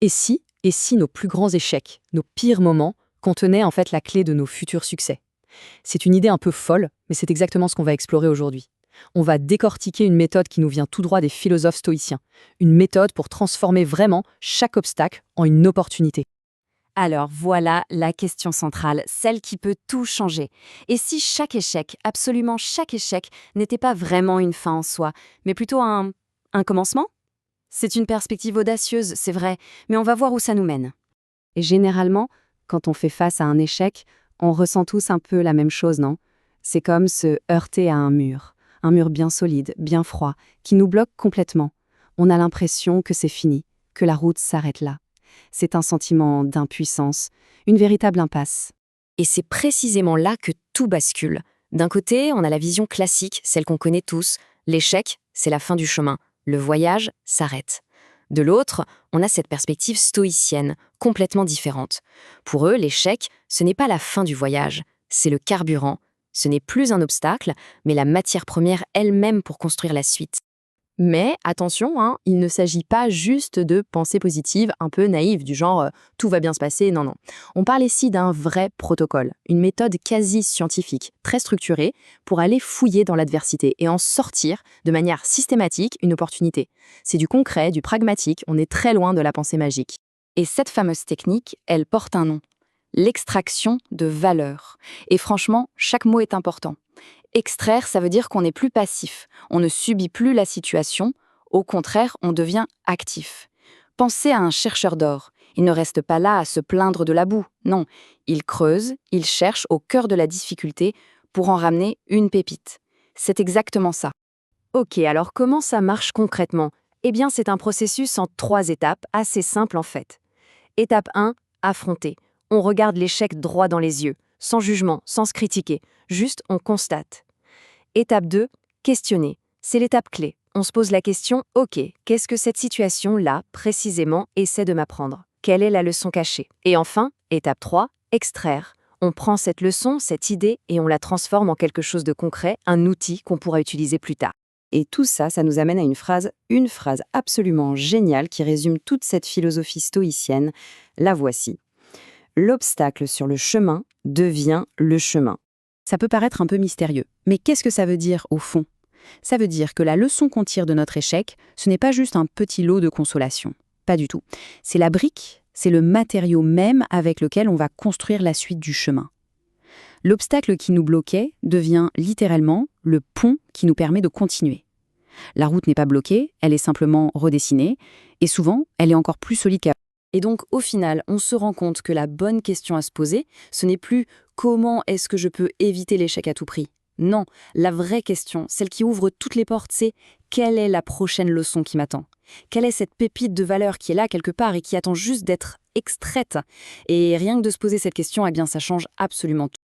Et si nos plus grands échecs, nos pires moments, contenaient en fait la clé de nos futurs succès? C'est une idée un peu folle, mais c'est exactement ce qu'on va explorer aujourd'hui. On va décortiquer une méthode qui nous vient tout droit des philosophes stoïciens. Une méthode pour transformer vraiment chaque obstacle en une opportunité. Alors voilà la question centrale, celle qui peut tout changer. Et si chaque échec, absolument chaque échec, n'était pas vraiment une fin en soi, mais plutôt un commencement? C'est une perspective audacieuse, c'est vrai, mais on va voir où ça nous mène. Et généralement, quand on fait face à un échec, on ressent tous un peu la même chose, non? C'est comme se heurter à un mur bien solide, bien froid, qui nous bloque complètement. On a l'impression que c'est fini, que la route s'arrête là. C'est un sentiment d'impuissance, une véritable impasse. Et c'est précisément là que tout bascule. D'un côté, on a la vision classique, celle qu'on connaît tous. L'échec, c'est la fin du chemin. Le voyage s'arrête. De l'autre, on a cette perspective stoïcienne, complètement différente. Pour eux, l'échec, ce n'est pas la fin du voyage, c'est le carburant. Ce n'est plus un obstacle, mais la matière première elle-même pour construire la suite. Mais attention, il ne s'agit pas juste de pensées positives un peu naïves, du genre tout va bien se passer, non, non. On parle ici d'un vrai protocole, une méthode quasi scientifique, très structurée, pour aller fouiller dans l'adversité et en sortir de manière systématique une opportunité. C'est du concret, du pragmatique, on est très loin de la pensée magique. Et cette fameuse technique, elle porte un nom. L'extraction de valeur. Et franchement, chaque mot est important. Extraire, ça veut dire qu'on n'est plus passif, on ne subit plus la situation, au contraire, on devient actif. Pensez à un chercheur d'or. Il ne reste pas là à se plaindre de la boue, non. Il creuse, il cherche au cœur de la difficulté pour en ramener une pépite. C'est exactement ça. Ok, alors comment ça marche concrètement? Eh bien, c'est un processus en 3 étapes, assez simple en fait. Étape 1, affronter. On regarde l'échec droit dans les yeux, sans jugement, sans se critiquer, juste on constate. Étape 2, questionner. C'est l'étape clé. On se pose la question, ok, qu'est-ce que cette situation-là, précisément, essaie de m'apprendre? Quelle est la leçon cachée? Et enfin, étape 3, extraire. On prend cette leçon, cette idée, et on la transforme en quelque chose de concret, un outil qu'on pourra utiliser plus tard. Et tout ça, ça nous amène à une phrase absolument géniale qui résume toute cette philosophie stoïcienne. La voici. L'obstacle sur le chemin devient le chemin. Ça peut paraître un peu mystérieux, mais qu'est-ce que ça veut dire au fond? Ça veut dire que la leçon qu'on tire de notre échec, ce n'est pas juste un petit lot de consolation. Pas du tout. C'est la brique, c'est le matériau même avec lequel on va construire la suite du chemin. L'obstacle qui nous bloquait devient littéralement le pont qui nous permet de continuer. La route n'est pas bloquée, elle est simplement redessinée, et souvent, elle est encore plus solide qu'avant. Et donc, au final, on se rend compte que la bonne question à se poser, ce n'est plus comment est-ce que je peux éviter l'échec à tout prix. Non, la vraie question, celle qui ouvre toutes les portes, c'est quelle est la prochaine leçon qui m'attend? Quelle est cette pépite de valeur qui est là quelque part et qui attend juste d'être extraite? Et rien que de se poser cette question, eh bien, ça change absolument tout.